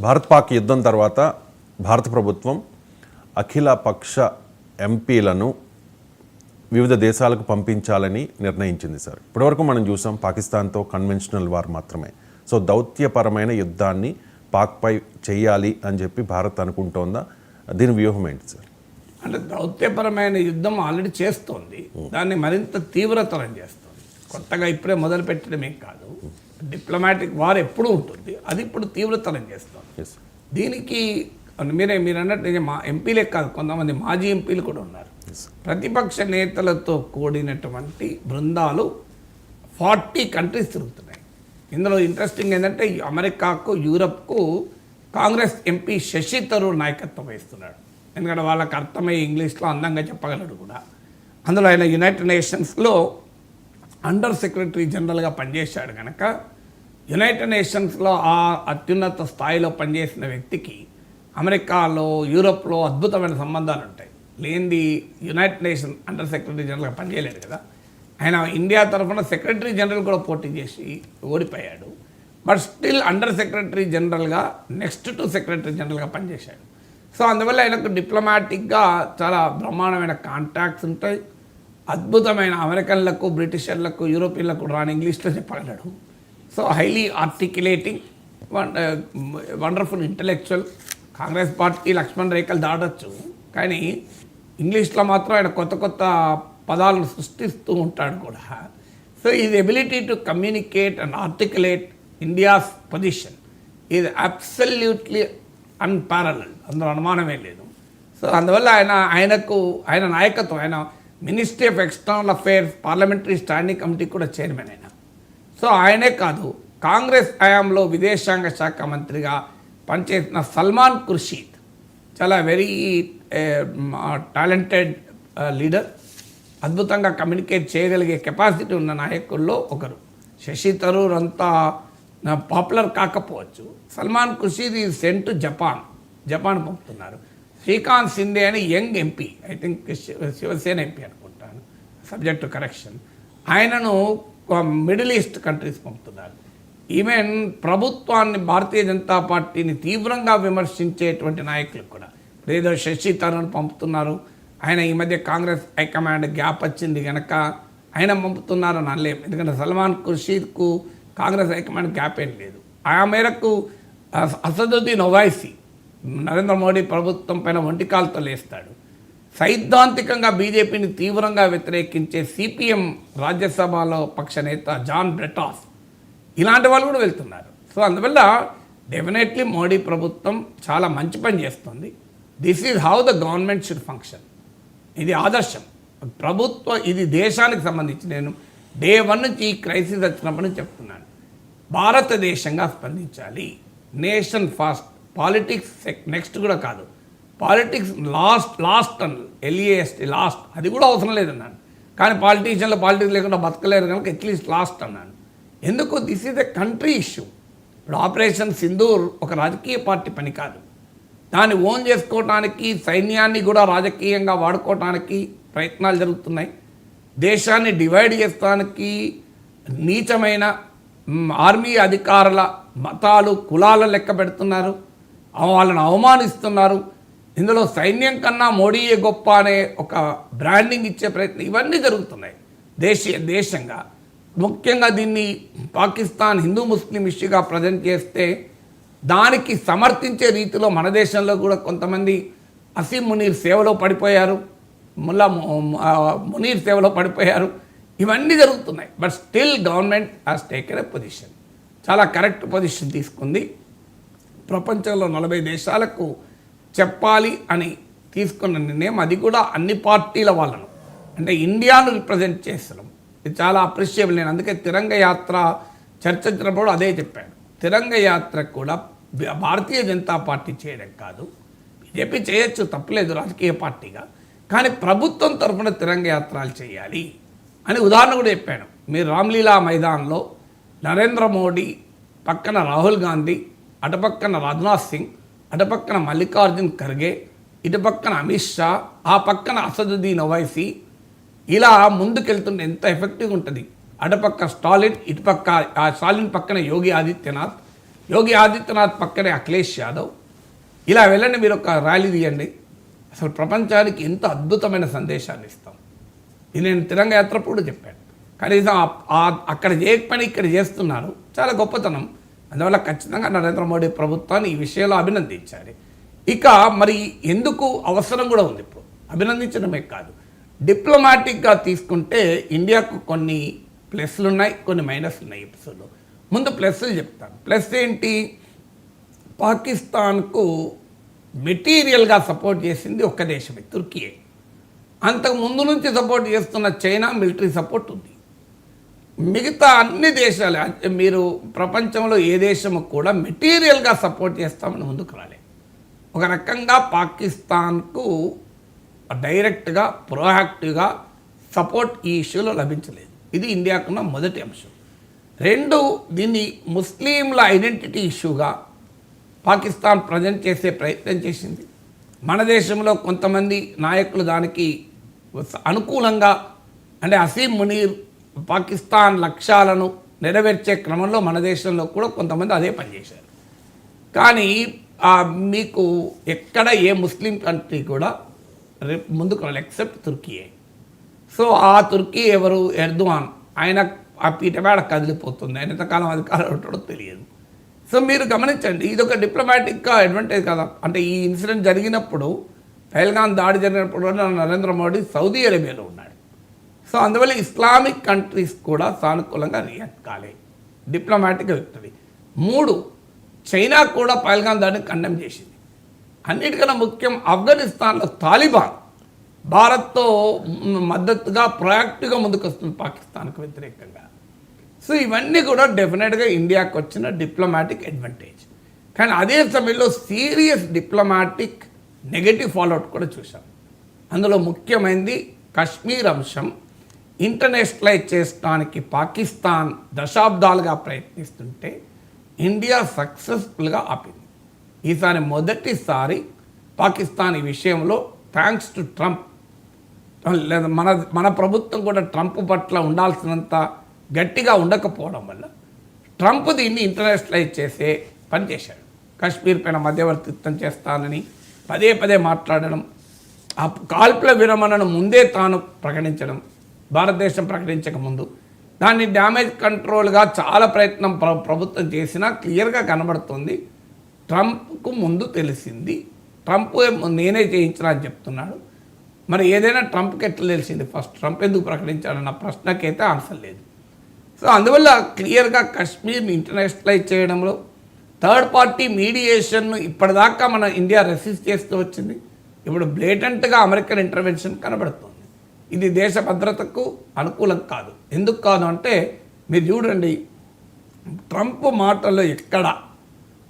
భారత్ పాక్ యుద్ధం తర్వాత భారత ప్రభుత్వం అఖిల పక్ష ఎంపీలను వివిధ దేశాలకు పంపించాలని నిర్ణయించింది సార్. ఇప్పటివరకు మనం చూసాం పాకిస్తాన్తో కన్వెన్షనల్ వార్ మాత్రమే. సో దౌత్యపరమైన యుద్ధాన్ని పాక్పై చేయాలి అని చెప్పి భారత్ అనుకుంటోందా? దీని వ్యూహం ఏంటి సార్? అంటే దౌత్యపరమైన యుద్ధం ఆల్రెడీ చేస్తోంది, దాన్ని మరింత తీవ్రతరం చేస్తుంది. కొత్తగా ఇప్పుడే మొదలు పెట్టడమే కాదు, డిప్లొమాటిక్ వార్ ఎప్పుడూ ఉంటుంది, అది ఇప్పుడు తీవ్రతరం చేస్తుంది. దీనికి మీరు అన్నట్టు మా ఎంపీలే కాదు, కొంతమంది మాజీ ఎంపీలు కూడా ఉన్నారు. ప్రతిపక్ష నేతలతో కూడినటువంటి బృందాలు 40 కంట్రీస్ తిరుగుతున్నాయి. ఇందులో ఇంట్రెస్టింగ్ ఏంటంటే అమెరికాకు, యూరప్కు కాంగ్రెస్ ఎంపీ శశి థరూర్ నాయకత్వం వహిస్తున్నాడు. ఎందుకంటే వాళ్ళకి అర్థమయ్యే ఇంగ్లీష్లో అందంగా చెప్పగలడు కూడా. అందులో ఆయన యునైటెడ్ నేషన్స్లో అండర్ సెక్రటరీ జనరల్గా పనిచేశాడు కనుక యునైటెడ్ నేషన్స్లో ఆ అత్యున్నత స్థాయిలో పనిచేసిన వ్యక్తికి అమెరికాలో, యూరోప్లో అద్భుతమైన సంబంధాలు ఉంటాయి. లేనిది యునైటెడ్ నేషన్ అండర్ సెక్రటరీ జనరల్గా పనిచేయలేడు కదా. ఆయన ఇండియా తరఫున సెక్రటరీ జనరల్ కూడా పోటీ చేసి ఓడిపోయాడు. బట్ స్టిల్ అండర్ సెక్రటరీ జనరల్గా నెక్స్ట్ టు సెక్రటరీ జనరల్గా పనిచేశాడు. సో అందువల్ల ఆయనకు డిప్లొమాటిక్గా చాలా బ్రహ్మాండమైన కాంటాక్ట్స్ ఉంటాయి. అద్భుతమైన అమెరికన్లకు, బ్రిటిషర్లకు, యూరోపియన్లకు రాని ఇంగ్లీష్లో చెప్పగలడు. So highly articulating, wonderful intellectual. Congress party Lakshman రేఖలు దాటచ్చు, కానీ ఇంగ్లీష్లో మాత్రం ఆయన కొత్త కొత్త పదాలను సృష్టిస్తూ ఉంటాడు కూడా. So is ability to communicate and articulate India's position is absolutely unparalleled, అందులో అనుమానమే లేదు. సో అందువల్ల ఆయన నాయకత్వం, ఆయన ministry of external affairs parliamentary standing committee కూడా చైర్మన్ అయినా. సో ఆయనే కాదు, కాంగ్రెస్ హయాంలో విదేశాంగ శాఖ మంత్రిగా పనిచేసిన సల్మాన్ ఖుర్షీద్ చాలా వెరీ టాలెంటెడ్ లీడర్, అద్భుతంగా కమ్యూనికేట్ చేయగలిగే కెపాసిటీ ఉన్న నాయకుల్లో ఒకరు. శశి థరూర్ అంతా పాపులర్ కాకపోవచ్చు. Salman Khurshid is sent to Japan పంపుతున్నారు. శ్రీకాంత్ సింధే అని young MP, I think Shiv Sena MP అనుకుంటాను, సబ్జెక్ట్ టు కరెక్షన్, ఆయనను మిడిల్ ఈస్ట్ కంట్రీస్ పంపుతున్నారు. ఈవెన్ ప్రభుత్వాన్ని, భారతీయ జనతా పార్టీని తీవ్రంగా విమర్శించేటువంటి నాయకులు కూడా ఏదో శశి థరూర్ పంపుతున్నారు. ఆయన ఈ మధ్య కాంగ్రెస్ హైకమాండ్ గ్యాప్ వచ్చింది కనుక ఆయన పంపుతున్నారని అనలేము, ఎందుకంటే సల్మాన్ ఖుర్షీద్కు కాంగ్రెస్ హైకమాండ్ గ్యాప్ ఏం లేదు. ఆ మేరకు అసదుద్దీన్ ఒవైసీ నరేంద్ర మోడీ ప్రభుత్వం పైన ఒంటికాలతో లేస్తాడు. సైద్ధాంతికంగా బీజేపీని తీవ్రంగా వ్యతిరేకించే సిపిఎం రాజ్యసభలో పక్ష నేత జాన్ బ్రెటాస్, ఇలాంటి వాళ్ళు కూడా వెళ్తున్నారు. సో అందువల్ల డెఫినెట్లీ మోడీ ప్రభుత్వం చాలా మంచి పని చేస్తుంది. This is how the government should function. ఇది ఆదర్శం ప్రభుత్వం, ఇది దేశానికి సంబంధించి. నేను డే 1 నుంచి ఈ క్రైసిస్ వచ్చినప్పుడు చెప్తున్నాను, భారతదేశంగా స్పందించాలి. నేషన్ ఫస్ట్, పాలిటిక్స్ నెక్స్ట్ కూడా కాదు. పాలిటిక్స్ లాస్ట్ ఎల్ఏఎస్టీ లాస్ట్, అది కూడా అవసరం లేదన్నాను. కానీ పాలిటీషియన్లు పాలిటిక్స్ లేకుండా బతకలేరు కనుక అట్లీస్ట్ లాస్ట్ అన్నాను. ఎందుకు? This is a country issue. ఇప్పుడు ఆపరేషన్ సింధూర్ ఒక రాజకీయ పార్టీ పని కాదు. దాన్ని ఓన్ చేసుకోవటానికి, సైన్యాన్ని కూడా రాజకీయంగా వాడుకోవటానికి ప్రయత్నాలు జరుగుతున్నాయి. దేశాన్ని డివైడ్ చేస్తానికి నీచమైన ఆర్మీ అధికారుల మతాలు, కులాల లెక్క పెడుతున్నారు, వాళ్ళని అవమానిస్తున్నారు. ఇందులో సైన్యం కన్నా మోడీయే గొప్ప అనే ఒక బ్రాండింగ్ ఇచ్చే ప్రయత్నం, ఇవన్నీ జరుగుతున్నాయి దేశంగా. ముఖ్యంగా దీన్ని పాకిస్తాన్ హిందూ ముస్లిం ఇష్యూగా ప్రజెంట్ చేస్తే దానికి సమర్థించే రీతిలో మన దేశంలో కూడా కొంతమంది అసీం మునీర్ సేవలో పడిపోయారు, ముల్లా మునీర్ సేవలో పడిపోయారు. ఇవన్నీ జరుగుతున్నాయి. But still government has taken a position, చాలా కరెక్ట్ పొజిషన్ తీసుకుంది. ప్రపంచంలో 40 దేశాలకు చెప్పాలి అని తీసుకున్న నిర్ణయం, అది కూడా అన్ని పార్టీల వాళ్ళను, అంటే ఇండియాను రిప్రజెంట్ చేస్తున్నాం. ఇది చాలా అప్రిషియబుల్. నేను అందుకే తిరంగ యాత్ర చర్చించినప్పుడు అదే చెప్పాను. తిరంగ యాత్ర కూడా భారతీయ జనతా పార్టీ చేయడం కాదు, బీజేపీ చేయొచ్చు, తప్పలేదు రాజకీయ పార్టీగా, కానీ ప్రభుత్వం తరఫున తిరంగ యాత్రలు చేయాలి అని ఉదాహరణ కూడా చెప్పాను. మీరు రామ్లీలా మైదాన్లో నరేంద్ర మోడీ పక్కన రాహుల్ గాంధీ, అటుపక్కన రాజ్నాథ్ సింగ్, అటుపక్కన మల్లికార్జున్ ఖర్గే, ఇటుపక్కన అమిత్ షా, ఆ పక్కన అసదుద్దీన్ ఒవైసీ, ఇలా ముందుకెళ్తుంటే ఎంత ఎఫెక్టివ్గా ఉంటుంది. అటుపక్క స్టాలిన్, ఇటుపక్క స్టాలిన్ పక్కన యోగి ఆదిత్యనాథ్, యోగి ఆదిత్యనాథ్ పక్కనే అఖిలేష్ యాదవ్, ఇలా వెళ్ళండి, మీరు ఒక ర్యాలీ తీయండి, అసలు ప్రపంచానికి ఎంత అద్భుతమైన సందేశాన్ని ఇస్తాం. ఇది నేను తిరంగ యాత్రప్పుడు చెప్పాను. కనీసం అక్కడ చేయకపోయినా ఇక్కడ చేస్తున్నారు, చాలా గొప్పతనం. అందువల్ల ఖచ్చితంగా నరేంద్ర మోడీ ప్రభుత్వాన్ని ఈ విషయంలో అభినందించాలి. ఇక మరి ఎందుకు అవసరం కూడా ఉంది ఇప్పుడు, అభినందించడమే కాదు, డిప్లొమాటిక్గా తీసుకుంటే ఇండియాకు కొన్ని ప్లస్లు ఉన్నాయి, కొన్ని మైనస్లు ఉన్నాయి. ఎపిసోడ్లో ముందు ప్లస్లు చెప్తాను. ప్లస్ ఏంటి, పాకిస్తాన్కు మెటీరియల్గా సపోర్ట్ చేసింది ఒక్క దేశమే, తుర్కీయే. అంతకు ముందు నుంచి సపోర్ట్ చేస్తున్న చైనా మిలిటరీ సపోర్ట్ ఉంది. మిగతా అన్ని దేశాలు, మీరు ప్రపంచంలో ఏ దేశము కూడా మెటీరియల్గా సపోర్ట్ చేస్తామని ముందుకు రాలే. ఒక రకంగా పాకిస్తాన్కు డైరెక్ట్గా ప్రోయాక్టివ్గా సపోర్ట్ ఈ ఇష్యూలో లభించలేదు. ఇది ఇండియాకున్న మొదటి అంశం. రెండు, దీన్ని ముస్లింల ఐడెంటిటీ ఇష్యూగా పాకిస్తాన్ ప్రజెంట్ చేసే ప్రయత్నం చేసింది. మన దేశంలో కొంతమంది నాయకులు దానికి అనుకూలంగా, అంటే అసీం మునీర్ పాకిస్తాన్ లక్ష్యాలను నెరవేర్చే క్రమంలో మన దేశంలో కూడా కొంతమంది అదే పనిచేశారు. కానీ మీకు ఎక్కడ ఏ ముస్లిం కంట్రీ కూడా ముందుకు రాలి, ఎక్సెప్ట్ తుర్కీయే. సో ఆ తుర్కీ ఎవరు, ఎర్దోగాన్, ఆయన ఆ పీటమేడ కదిలిపోతుంది, ఆయన ఎంతకాలం అధికారం ఉంటాడో తెలియదు. సో మీరు గమనించండి, ఇది ఒక డిప్లొమాటిక్గా అడ్వాంటేజ్ కదా. అంటే ఈ ఇన్సిడెంట్ జరిగినప్పుడు, పహల్గాం దాడి జరిగినప్పుడు నరేంద్ర మోడీ సౌదీ అరేబియాలో ఉన్నాడు. సో అందువల్ల ఇస్లామిక్ కంట్రీస్ కూడా సానుకూలంగా రియాక్ట్ కాలే, డిప్లొమాటిక్గా విక్టరీ. మూడు, చైనా కూడా పహల్గాం దాడిని కండెమ్ చేసింది. అన్నిటికన్నా ముఖ్యం, ఆఫ్ఘనిస్తాన్లో తాలిబాన్ భారత్తో మద్దతుగా ప్రొయాక్టివ్గా ముందుకు వస్తుంది పాకిస్తాన్కు వ్యతిరేకంగా. సో ఇవన్నీ కూడా డెఫినెట్గా ఇండియాకు వచ్చిన డిప్లొమాటిక్ అడ్వాంటేజ్. కానీ అదే సమయంలో సీరియస్ డిప్లొమాటిక్ నెగటివ్ ఫాలోఅవుట్ కూడా చూసాం. అందులో ముఖ్యమైనది కశ్మీర్ అంశం ఇంటర్నేషనలైజ్ చేయడానికి పాకిస్తాన్ దశాబ్దాలుగా ప్రయత్నిస్తుంటే ఇండియా సక్సెస్ఫుల్గా ఆపింది. ఈసారి మొదటిసారి పాకిస్తాన్ ఈ విషయంలో థ్యాంక్స్ టు ట్రంప్, లేదా మన ప్రభుత్వం కూడా ట్రంప్ పట్ల ఉండాల్సినంత గట్టిగా ఉండకపోవడం వల్ల ట్రంప్ దీన్ని ఇంటర్నేషనలైజ్ చేసే పని చేశాడు. కాశ్మీర్ పైన మధ్యవర్తిత్వం చేస్తానని పదే పదే మాట్లాడడం, ఆ కాల్పుల విరమణను ముందే తాను ప్రకటించడం, భారతదేశం ప్రకటించక ముందు దాన్ని డ్యామేజ్ కంట్రోల్గా చాలా ప్రయత్నం ప్రభుత్వం చేసినా క్లియర్గా కనబడుతుంది. ట్రంప్కు ముందు తెలిసింది, ట్రంప్ నేనే చేయించిన అని చెప్తున్నాడు. మరి ఏదైనా ట్రంప్కి ఎట్లా తెలిసింది, ఫస్ట్ ట్రంప్ ఎందుకు ప్రకటించాడన్న ప్రశ్నకైతే ఆన్సర్ లేదు. సో అందువల్ల క్లియర్గా కాశ్మీర్ని ఇంటర్నేషనలైజ్ చేయడంలో థర్డ్ పార్టీ మీడియేషన్ను ఇప్పటిదాకా మన ఇండియా రెసిస్ట్ చేస్తూ వచ్చింది. ఇప్పుడు బ్లేటెంట్గా అమెరికన్ ఇంటర్వెన్షన్ కనబడుతుంది. ఇది దేశ భద్రతకు అనుకూలం కాదు. ఎందుకు కాదు అంటే మీరు చూడండి, ట్రంప్ మాటల్లో ఎక్కడ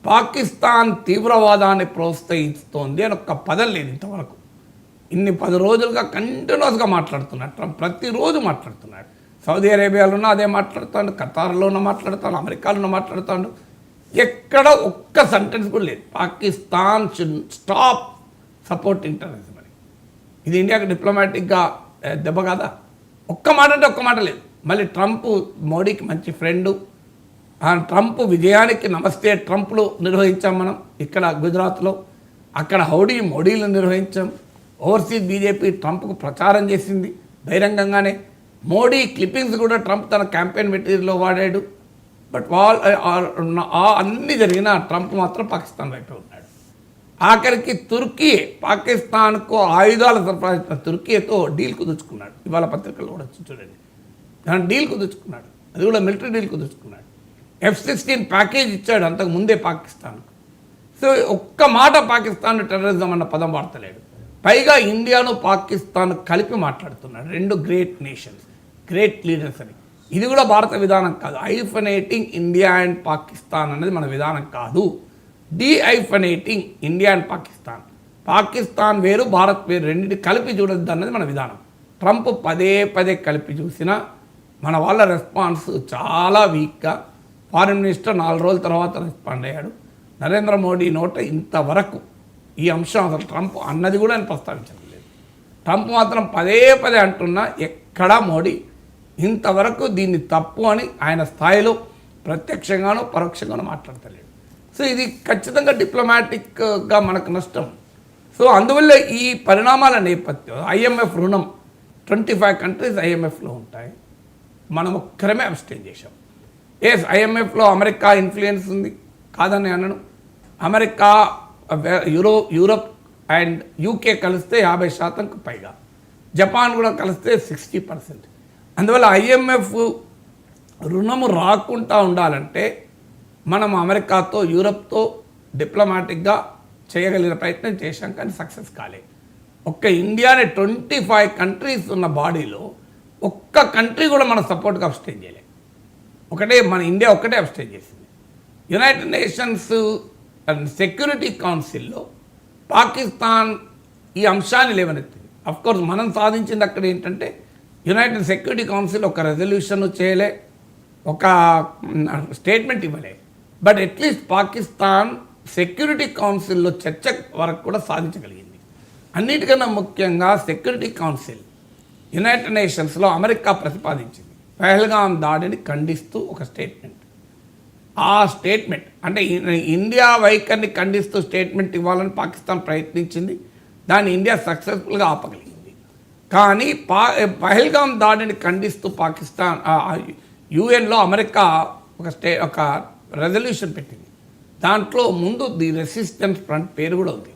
పాకిస్తాన్ తీవ్రవాదాన్ని ప్రోత్సహిస్తోంది అని ఒక్క పదం లేదు ఇంతవరకు. ఇన్ని 10 రోజులుగా కంటిన్యూస్గా మాట్లాడుతున్నాడు ట్రంప్, ప్రతిరోజు మాట్లాడుతున్నాడు. సౌదీ అరేబియాలోనూ అదే మాట్లాడుతాడు, ఖతార్లోనూ మాట్లాడుతాడు, అమెరికాలోనూ మాట్లాడుతాడు. ఎక్కడ ఒక్క సెంటెన్స్ కూడా లేదు Pakistan should stop supporting terrorism అని. ఇది ఇండియాకి డిప్లొమాటిక్గా దెబ్బ కాదా? ఒక్క మాట అంటే ఒక్క మాట లేదు. మళ్ళీ ట్రంప్ మోడీకి మంచి ఫ్రెండు, ఆ ట్రంప్ విజయానికి నమస్తే ట్రంప్లు నిర్వహించాం మనం ఇక్కడ గుజరాత్లో, అక్కడ హౌడీ మోడీలు నిర్వహించాం. ఓవర్సీస్ బీజేపీ ట్రంప్కు ప్రచారం చేసింది బహిరంగంగానే. మోడీ క్లిప్పింగ్స్ కూడా ట్రంప్ తన క్యాంపెయిన్ మెటీరియల్లో వాడాడు. బట్ అన్నీ జరిగిన ట్రంప్ మాత్రం పాకిస్తాన్ వైపే ఉన్నాడు. ఆఖరికి తుర్కీ పాకిస్తాన్కు ఆయుధాలు సరఫరా చేసిన తుర్కీతో డీల్ కుదుర్చుకున్నాడు. ఇవాళ పత్రికల్లో కూడా చూడండి, దాని డీల్ కుదుర్చుకున్నాడు, అది కూడా మిలిటరీ డీల్ కుదుర్చుకున్నాడు. F-16 ప్యాకేజ్ ఇచ్చాడు అంతకు ముందే పాకిస్తాన్కు. సో ఒక్క మాట పాకిస్తాన్ టెర్రరిజం అన్న పదం వాడతలేడు. పైగా ఇండియాను పాకిస్తాన్ కలిపి మాట్లాడుతున్నాడు. రెండు గ్రేట్ నేషన్స్, గ్రేట్ లీడర్స్ అని. ఇది కూడా భారత విధానం కాదు. ఐఫనేటింగ్ ఇండియా అండ్ పాకిస్తాన్ అనేది మన విధానం కాదు. డీఐఫనేటింగ్ ఇండియా అండ్ పాకిస్తాన్, పాకిస్తాన్ వేరు భారత్ వేరు, రెండింటి కలిపి చూడొద్దు అన్నది మన విధానం. ట్రంప్ పదే పదే కలిపి చూసినా మన వాళ్ళ రెస్పాన్స్ చాలా వీక్గా. ఫారిన్ మినిస్టర్ 4 రోజుల తర్వాత రెస్పాండ్ అయ్యాడు. నరేంద్ర మోడీ నోట ఇంతవరకు ఈ అంశం అసలు ట్రంప్ అన్నది కూడా ఆయన ప్రస్తావించలేదు. ట్రంప్ మాత్రం పదే పదే అంటున్నా ఎక్కడా మోడీ ఇంతవరకు దీన్ని తప్పు అని ఆయన స్థాయిలో ప్రత్యక్షంగానో పరోక్షంగానో మాట్లాడతలేడు. సో ఇది ఖచ్చితంగా డిప్లొమాటిక్గా మనకు నష్టం. సో అందువల్ల ఈ పరిణామాల నేపథ్యం IMF రుణం 25 కంట్రీస్ IMFలో ఉంటాయి, మనం ఒక్కరమే అబ్స్టైన్ చేశాం. IMFలో అమెరికా ఇన్ఫ్లుయెన్స్ ఉంది కాదని అనను. అమెరికా, యూరోప్ అండ్ UK కలిస్తే 50%కు పైగా, జపాన్ కూడా కలిస్తే 60%. అందువల్ల IMF రుణము రాకుండా ఉండాలంటే మనం అమెరికాతో, యూరప్తో డిప్లొమాటిక్గా చేయగలిగిన ప్రయత్నం చేశాం, కానీ సక్సెస్ కాలేదు. ఒక్క ఇండియానే 25 కంట్రీస్ ఉన్న బాడీలో ఒక్క కంట్రీ కూడా మన సపోర్ట్గా అబ్స్టైన్ చేయలేదు. మన ఇండియా ఒక్కటే అబ్స్టైన్ చేసింది. యునైటెడ్ నేషన్స్ సెక్యూరిటీ కౌన్సిల్లో పాకిస్తాన్ ఈ అంశాన్ని లేవనెత్తింది. అఫ్కోర్స్ మనం సాధించింది అక్కడ ఏంటంటే యునైటెడ్ సెక్యూరిటీ కౌన్సిల్ ఒక రెజల్యూషన్ చేయలే, ఒక స్టేట్మెంట్ ఇవ్వలే. బట్ అట్లీస్ట్ పాకిస్తాన్ సెక్యూరిటీ కౌన్సిల్లో చర్చ వరకు కూడా సాధించగలిగింది. అన్నిటికన్నా ముఖ్యంగా సెక్యూరిటీ కౌన్సిల్ యునైటెడ్ నేషన్స్లో అమెరికా ప్రతిపాదించింది పహల్గాం దాడిని ఖండిస్తూ ఒక స్టేట్మెంట్. ఆ స్టేట్మెంట్ అంటే ఇండియా వైఖరిని ఖండిస్తూ స్టేట్మెంట్ ఇవ్వాలని పాకిస్తాన్ ప్రయత్నించింది, దాన్ని ఇండియా సక్సెస్ఫుల్గా ఆపగలిగింది. కానీ పహల్గాం దాడిని ఖండిస్తూ పాకిస్తాన్ UN అమెరికా ఒక రెజల్యూషన్ పెట్టింది. దాంట్లో ముందు ది రెసిస్టెన్స్ ఫ్రంట్ పేరు కూడా ఉంది.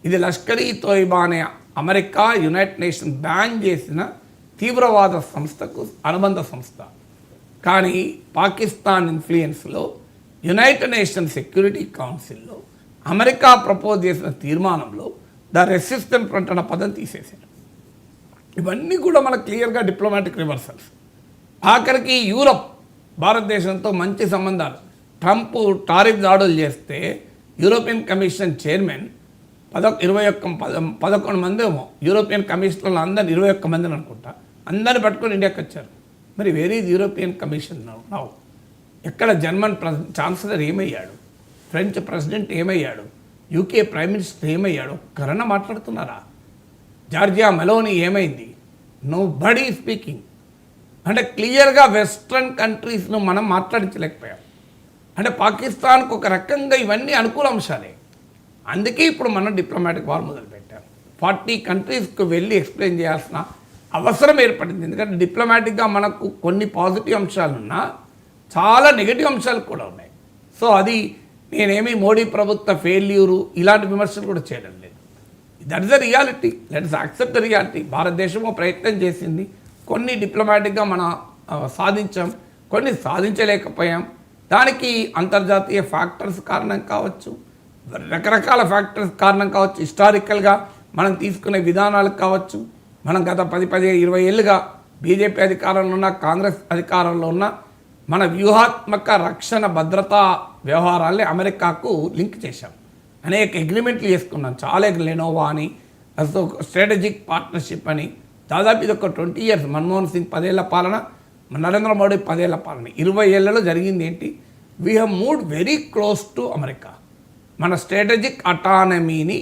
ఇది లష్కర్ ఈ తోయిబా అనే అమెరికా యునైటెడ్ నేషన్ బ్యాన్ చేసిన తీవ్రవాద సంస్థకు అనుబంధ సంస్థ. కానీ పాకిస్తాన్ ఇన్ఫ్లుయెన్స్లో యునైటెడ్ నేషన్ సెక్యూరిటీ కౌన్సిల్లో అమెరికా ప్రపోజ్ చేసిన తీర్మానంలో ద రెసిస్టెన్స్ ఫ్రంట్ అన్న పదం తీసేశారు. ఇవన్నీ కూడా మనకు క్లియర్గా డిప్లొమాటిక్ రివర్సల్స్. ఆఖరికి యూరప్ భారతదేశంతో మంచి సంబంధాలు, ట్రంప్ టారిఫ్ దాడులు చేస్తే యూరోపియన్ కమిషన్ చైర్మన్ 11 మంది ఏమో యూరోపియన్ కమిషనర్లు అందరు 21 మందిని అనుకుంటా, అందరిని పట్టుకొని ఇండియాకి వచ్చారు. మరి where is European commission now? ఎక్కడ జర్మన్ ఛాన్సలర్ ఏమయ్యాడు, ఫ్రెంచ్ ప్రెసిడెంట్ ఏమయ్యాడు, UK ప్రైమ్ మినిస్టర్ ఏమయ్యాడు? ఒక్కరన్నా మాట్లాడుతున్నారా? జార్జియా మెలోనీ ఏమైంది? Nobody speaking. అంటే క్లియర్గా వెస్ట్రన్ కంట్రీస్ను మనం మాట్లాడించలేకపోయాం. అంటే పాకిస్తాన్కు ఒక రకంగా ఇవన్నీ అనుకూల అంశాలే. అందుకే ఇప్పుడు మనం డిప్లొమాటిక్ వార్ మొదలుపెట్టాం. 40 కంట్రీస్కి వెళ్ళి ఎక్స్ప్లెయిన్ చేయాల్సిన అవసరం ఏర్పడింది. ఎందుకంటే డిప్లొమాటిక్గా మనకు కొన్ని పాజిటివ్ అంశాలున్నా చాలా నెగిటివ్ అంశాలు కూడా ఉన్నాయి. సో అది నేనేమి మోడీ ప్రభుత్వ ఫెయిల్యూరు ఇలాంటి విమర్శలు కూడా చేయడం లేదు. That is the reality, let's accept the reality. భారతదేశము ప్రయత్నం చేసింది, కొన్ని డిప్లొమాటిక్గా మనం సాధించాం, కొన్ని సాధించలేకపోయాం. దానికి అంతర్జాతీయ ఫ్యాక్టర్స్ కారణం కావచ్చు, రకరకాల ఫ్యాక్టర్స్ కారణం కావచ్చు, హిస్టారికల్గా మనం తీసుకునే విధానాలు కావచ్చు. మనం గత 10-20 ఏళ్ళుగా బీజేపీ అధికారంలో ఉన్న, కాంగ్రెస్ అధికారంలో ఉన్న మన వ్యూహాత్మక రక్షణ భద్రతా వ్యవహారాల్ని అమెరికాకు లింక్ చేశాం. అనేక అగ్రిమెంట్లు చేసుకున్నాం, చాలా లెనోవా అని, స్ట్రాటజిక్ పార్ట్నర్షిప్ అని. దాదాపు ఇది ఒక 20 years. మన్మోహన్ సింగ్ 10 ఏళ్ల పాలన, నరేంద్ర మోడీ 10 ఏళ్ల పాలన. 20 ఏళ్లలో జరిగింది ఏంటి? We have moved very close to America. మన స్ట్రాటజిక్ అటానమీని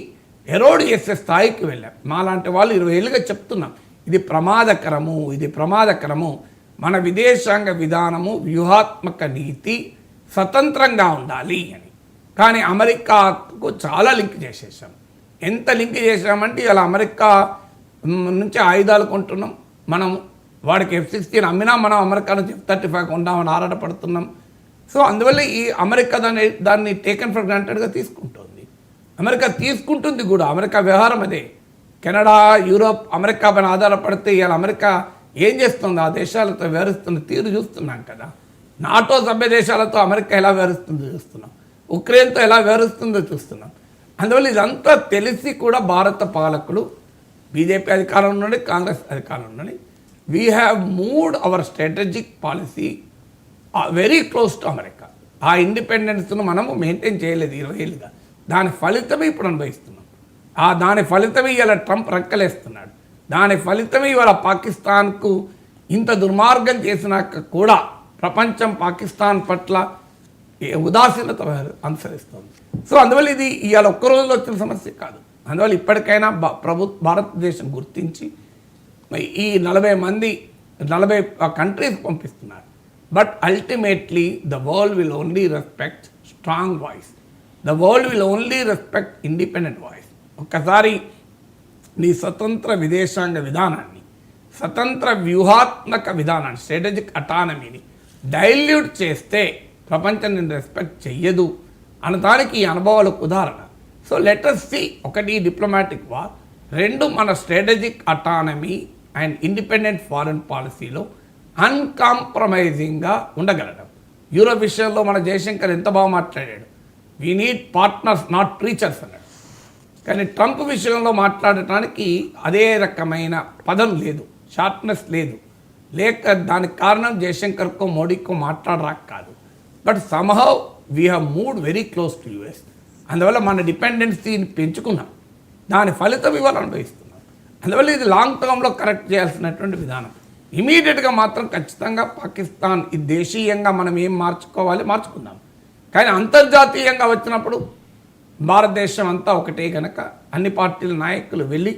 ఎరోడ్ చేసే స్థాయికి వెళ్ళాం. మాలాంటి వాళ్ళు 20 ఏళ్ళుగా చెప్తున్నాం ఇది ప్రమాదకరము, ఇది ప్రమాదకరము. మన విదేశాంగ విధానము, వ్యూహాత్మక నీతి స్వతంత్రంగా ఉండాలి అని. కానీ అమెరికాకు చాలా లింక్ చేసేసాం. ఎంత లింక్ చేసామంటే ఇలా అమెరికా నుంచి ఆయుధాలు కొంటున్నాం. మనం వాడికి F-16 అమ్మినా మనం అమెరికా నుంచి F-35 కొందామని ఆరాటపడుతున్నాం. సో అందువల్ల ఈ అమెరికా దాన్ని టేకన్ ఫర్ గ్రాంటెడ్గా తీసుకుంటుంది. అమెరికా తీసుకుంటుంది కూడా, అమెరికా వ్యవహారం అదే. కెనడా, యూరోప్ అమెరికా పైన ఆధారపడితే ఇవాళ అమెరికా ఏం చేస్తుంది? ఆ దేశాలతో వ్యవహరిస్తున్న తీరు చూస్తున్నాం కదా. నాటో సభ్య దేశాలతో అమెరికా ఎలా వ్యవహరిస్తుందో చూస్తున్నాం, ఉక్రెయిన్తో ఎలా వ్యవహరిస్తుందో చూస్తున్నాం. అందువల్ల ఇదంతా తెలిసి కూడా భారత పాలకులు, బీజేపీ అధికారంలో నుండి కాంగ్రెస్ అధికారంలో నుండి, we have moved our strategic policy very close to America. ఆ ఇండిపెండెన్స్ను మనము మెయింటైన్ చేయలేదు 20 ఏళ్ళుగా. దాని ఫలితమే ఇప్పుడు అనుభవిస్తున్నాం. దాని ఫలితమే ఇవాళ ట్రంప్ రెక్కలేస్తున్నాడు. దాని ఫలితమే ఇవాళ పాకిస్తాన్కు ఇంత దుర్మార్గం చేసినాక కూడా ప్రపంచం పాకిస్తాన్ పట్ల ఉదాసీనత అనుసరిస్తుంది. సో అందువల్ల ఇది ఇవాళ ఒక్క రోజులో వచ్చిన సమస్య కాదు. అందువల్ల ఇప్పటికైనా భారతదేశం గుర్తించి ఈ 40 కంట్రీస్ పంపిస్తున్నారు. But ultimately the world will only respect strong voice. The world will only respect independent voice. ఒక్కసారి నీ స్వతంత్ర విదేశాంగ విధానాన్ని, స్వతంత్ర వ్యూహాత్మక విధానాన్ని, స్ట్రాటజిక్ అటానమీని డైల్యూట్ చేస్తే ప్రపంచం నేను రెస్పెక్ట్ చెయ్యదు అనడానికి ఈ అనుభవాలకు ఉదాహరణ. సో లెటర్ సి, ఒకటి డిప్లొమాటిక్ వార్, రెండు మన strategic autonomy and independent foreign పాలసీలో అన్కాంప్రమైజింగ్గా ఉండగలడం. యూరోప్ విషయంలో మన జయశంకర్ ఎంత బాగా మాట్లాడాడు, we need partners not preachers అన్నాడు. కానీ ట్రంప్ విషయంలో మాట్లాడటానికి అదే రకమైన పదం లేదు, షార్ప్నెస్ లేదు. లేక దానికి కారణం జయశంకర్కో మోడీకో మాట్లాడరాక కాదు, but somehow we have moved very close to US. అందువల్ల మన డిపెండెన్సీని పెంచుకున్నాం, దాని ఫలితం ఇవాళ అనుభవిస్తున్నాం. అందువల్ల ఇది లాంగ్ టర్మ్లో కరెక్ట్ చేయాల్సినటువంటి విధానం. ఇమీడియట్గా మాత్రం ఖచ్చితంగా పాకిస్తాన్ ఇది దేశీయంగా మనం ఏం మార్చుకుందాం. కానీ అంతర్జాతీయంగా వచ్చినప్పుడు భారతదేశం అంతా ఒకటే కనుక అన్ని పార్టీల నాయకులు వెళ్ళి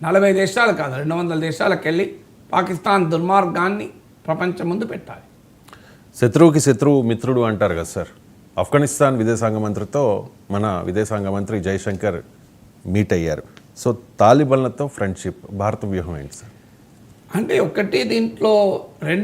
40 దేశాలు కాదు 200 దేశాలకు వెళ్ళి పాకిస్తాన్ దుర్మార్గాన్ని ప్రపంచం ముందు పెట్టాలి. శత్రువుకి శత్రువు మిత్రుడు అంటారు కదా సార్. ఆఫ్ఘనిస్తాన్ విదేశాంగ మంత్రితో మన విదేశాంగ మంత్రి జయశంకర్ మీట్ అయ్యారు. సో తాలిబాన్లతో ఫ్రెండ్షిప్, భారత వ్యూహం ఏంటి సార్? అంటే ఒకటి దీంట్లో రెండు